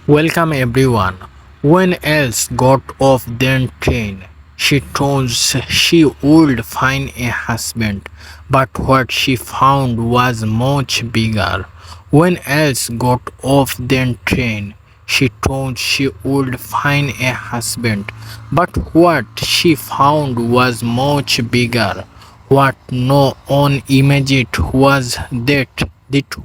Welcome everyone. When else got off the train, she thought she would find a husband, but what she found was much bigger. When else got off the train, she thought she would find a husband, but what she found was much bigger. What no one imagined was that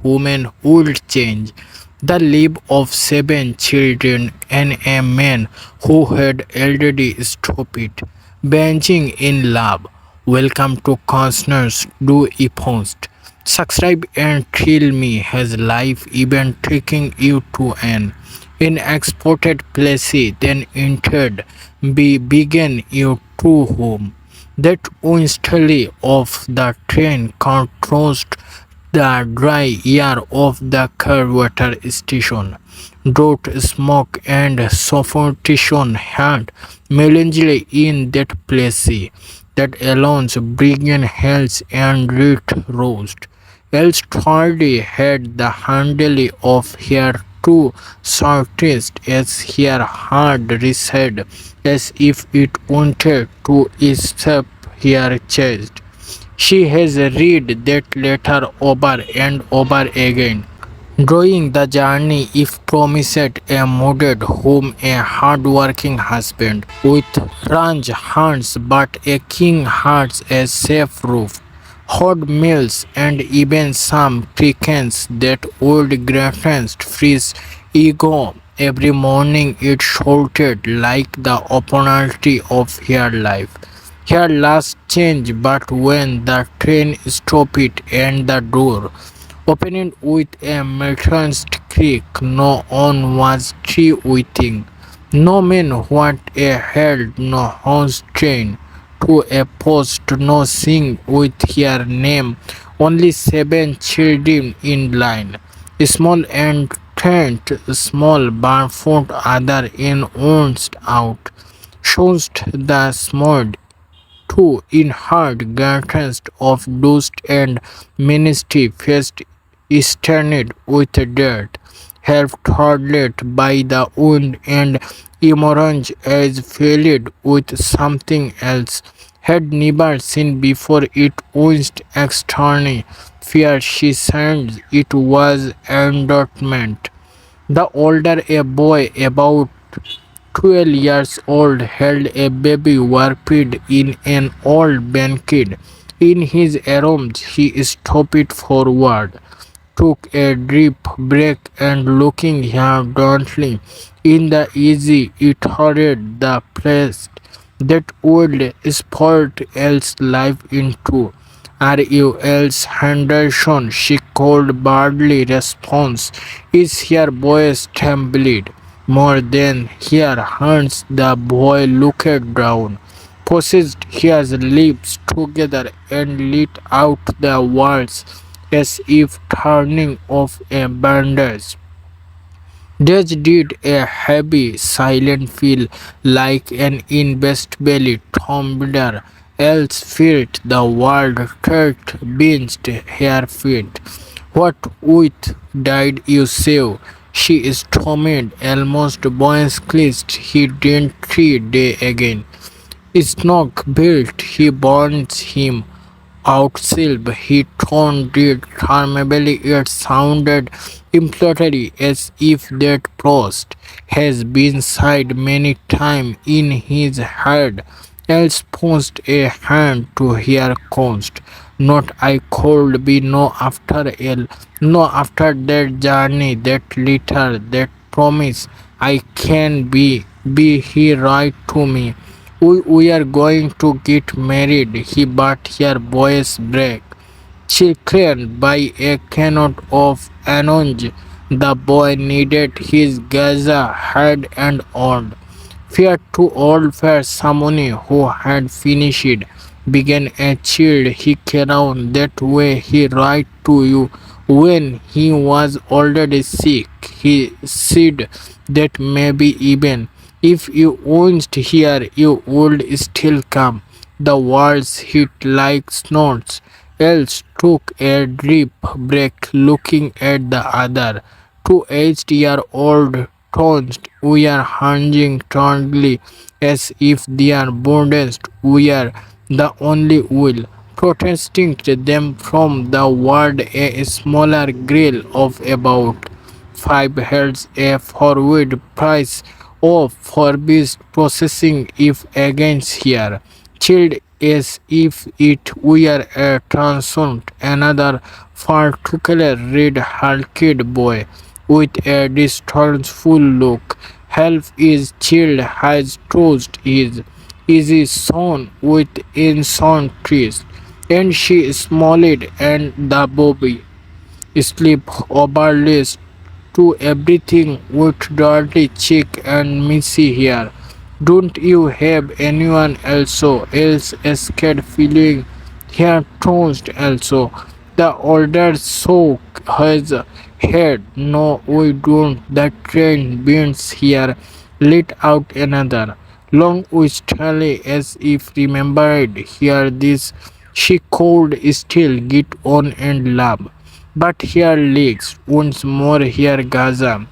woman would change the life of seven children and a man who had already stopped benching in love. Welcome to Consoners Do E Post. Subscribe and tell me, has life even taken you to an unexpected place, then entered be began you to whom? That instantly of the train contrast the dry air of the Clearwater station. Drought, smoke, and suffocation had melancholy in that place that alone began hells and red roast. Else Hardy had the handle of her two shortest as her heart receded as if it wanted to escape her chest. She has read that letter over and over again, drawing the journey if promised a modest home, a hard-working husband with ranch hands but a king heart, a safe roof, hot meals, and even some chickens that would greatest freeze ego. Every morning it shouted like the opportunity of her life. Her last change, but when the train stopped and the door opened with a metallic creak, no one was tree waiting. No man what a held, no horse train to a post, no sing with her name, only seven children in line, small and faint, small barefoot, other in ones out, shows the small two in hard garments of dust and ministry faced sterned with dirt, half throttled by the wind and emerged as filled with something else had never seen before. It winced externally fear she sensed it was endowment. The older a boy about 12 years old held a baby wrapped in an old blanket. In his arms he stopped forward, took a deep breath, and looking her dauntingly in the easy, it hurried the place that would spurt else life into. Are you else Henderson? She called badly response. Is her voice trembled more than her hands? The boy looked down, pushed his lips together, and let out the words as if turning off a bandage. This did a heavy, silent feel like an invisible thunder. Else felt the world hurt beneath her feet. What with did you say? She stormed, almost boyishly. He didn't 3 day again. Snog built, he burns him outsilb, he toned it charmably. It sounded imploringly as if that prost has been said many times in his head. Else pushed a hand to her const. Not I could be no after el, no after that journey, that letter, that promise. I can be he right to me. We are going to get married, he but her voice break. Children by a cannot of announce the boy needed his Gaza head and old. Fear too old for someone who had finished. Began a child he around that way he write to you when he was already sick. He said that maybe even if you weren't here you would still come. The words hit like snorts. Else took a deep breath looking at the other 2 8-year-old tones were hanging tightly as if their burdens were the only wheel protesting them from the world. A smaller grill of about 5 heads, a forward price of forbid processing if against here, chilled as if it were a transient. Another particular red hulked boy with a distrustful look. Half is chilled has tossed his easy son with instant trees, and she smiled and the bobby sleep overlays to everything with dirty chick and messy hair. Don't you have anyone else scared feeling here toast also? The older soak his head. No, we don't. The train bends here. Let out another. Long wistfully as if remembered here this she could still get on and laugh. But here legs once more here Gaza.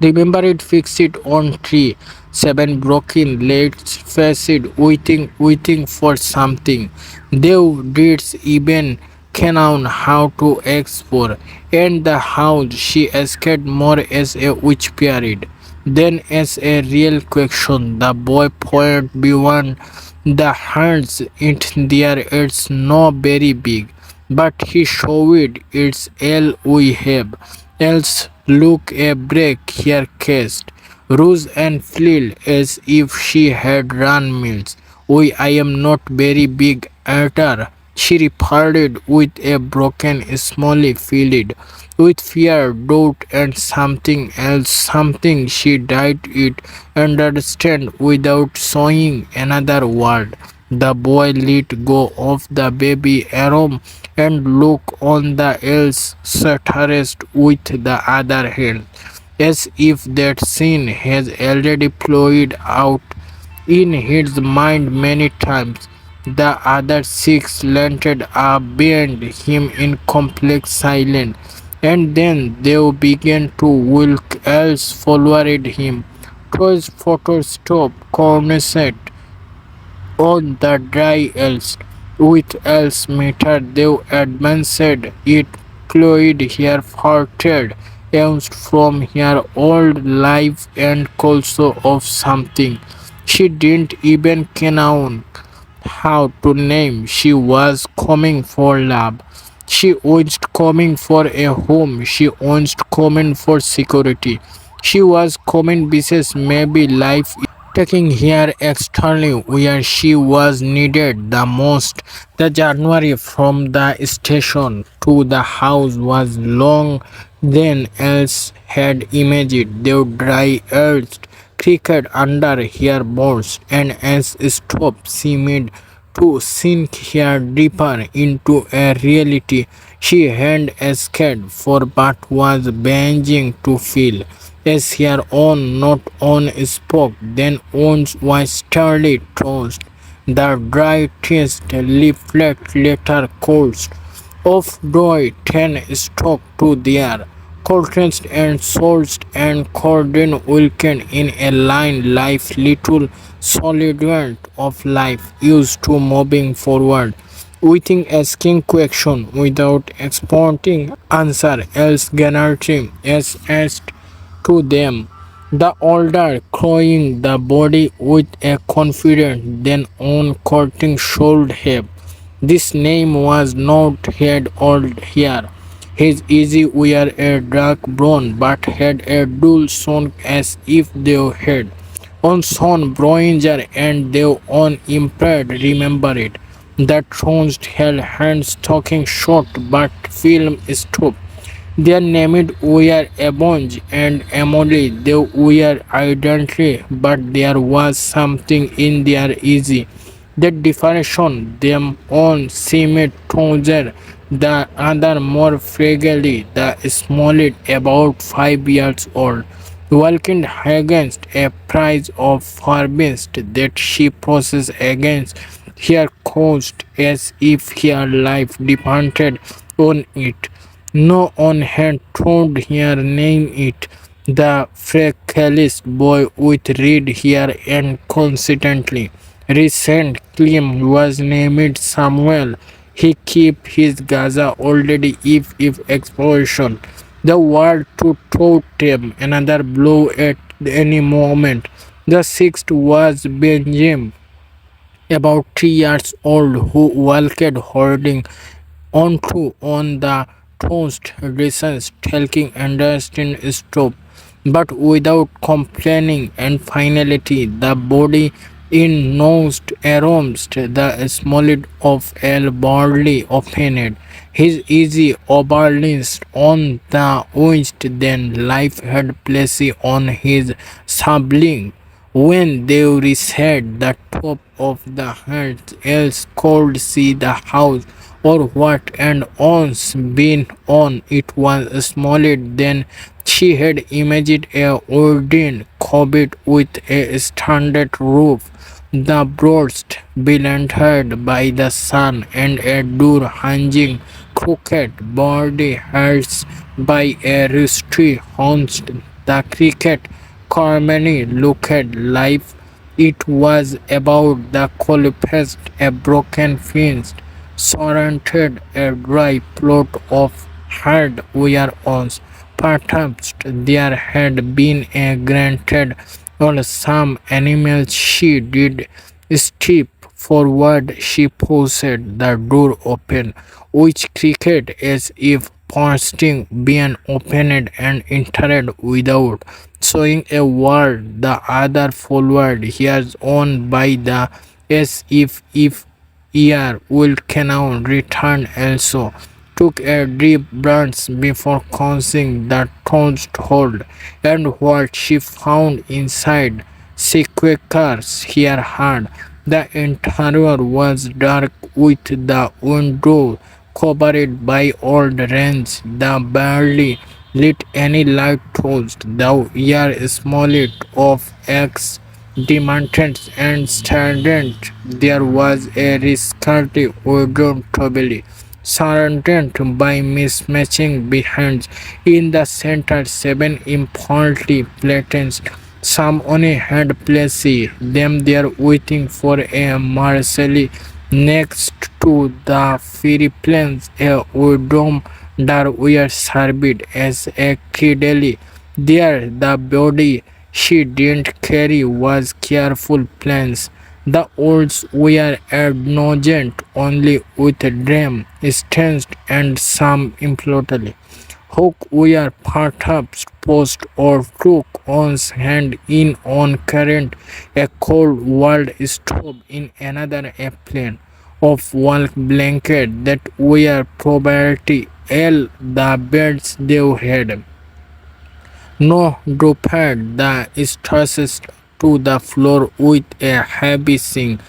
Remember it, fix it on tree. 7 broken legs faced waiting for something. Thou didst even canon how to explore. And the house she escaped more as a witch period than as a real question. The boy pointed beyond the hands it there it's no very big. But he showed it's all we have. Else look a break here cast, rose and flew as if she had run mills. I am not very big at her. She replied with a broken smally filled with fear, doubt, and something else, something she died it understand without saying another word. The boy let go of the baby arm and looked on the else satirist with the other hand, as if that scene has already played out in his mind many times. The other 6 landed up behind him in complex silence, and then they began to walk else followed him. Toys photo stop corner set on the dry else with else meter they advanced it cloyed here farted announced from her old life and also of something she didn't even know how to name. She was coming for love. She was coming for a home. She was coming for security. She was coming because maybe life is taking her externally where she was needed the most. The journey from the station to the house was long than else had imagined. The dry earth cricket under her bones, and as stop seemed to sink her deeper into a reality she had escaped for but was beginning to feel. As her own not on spoke, then owns was sternly tossed. The dry taste leaflet letter coast of joy ten stuck to their curtains and swords and cordon wilken in a line life little solitude of life used to moving forward within asking question without exporting answer else guarantee as asked to them. The older crowing the body with a confidence then on courting should have. This name was not head old here. His easy wear a dark brown but had a dull sound as if they had on son Broinger and they on impaired remember it. The thrones held hands talking short but film stopped. Their named were Ebonge and Emily. They were identical, but there was something in their easy that differentiated them. On seemed taller, the other more fragile, the smallest about 5 years old, walking against a price of harvest that she processed against her cost as if her life depended on it. No one had told her name it. The freckled boy with red hair and constantly recent claim was named Samuel. He kept his Gaza already if explosion. The war to totem another blow at any moment. The sixth was Benjamin, about 3 years old, who walked holding onto on the toast rations talking understand stop but without complaining and finality the body in nosed aroused the smallest of L barley opened his easy obedience on the wind then life had placed on his subbling when they reached the top of the hill, else could see the house or what and once been on it was smaller than she had imagined a wooden cottage with a standard roof. The broast blinded by the sun and a door hanging crooked body hurts by a rusty haunched the cricket Carmany looked life. It was about the collapsed, a broken fence surrounded a dry plot of hardware once. Perhaps there had been a granted or some animal she did step forward she pushed the door open, which creaked as if bursting being opened and entered without showing a word. The other followed his own by the as if ear will canal returned also took a deep breath before closing the toast hold, and what she found inside Sequakers here hard. The interior was dark with the window covered by old rains. The barely lit any light toast. The air smelled of eggs diamonds and standard there was a risky wooden table surrounded by mismatching behinds. In the center, seven importantly platens. Someone had placed them there waiting for a Marcelli. Next to the fairy planes, a wooden door were served as a cradle. There, the body she didn't carry was careful plans. The olds were acknowledged only with dream, stains and some imploded. Hook were perhaps post or took one's hand in on current, a cold world stove in another airplane of walk blanket that were probably all the beds they had. No dropped the stresses to the floor with a heavy sink.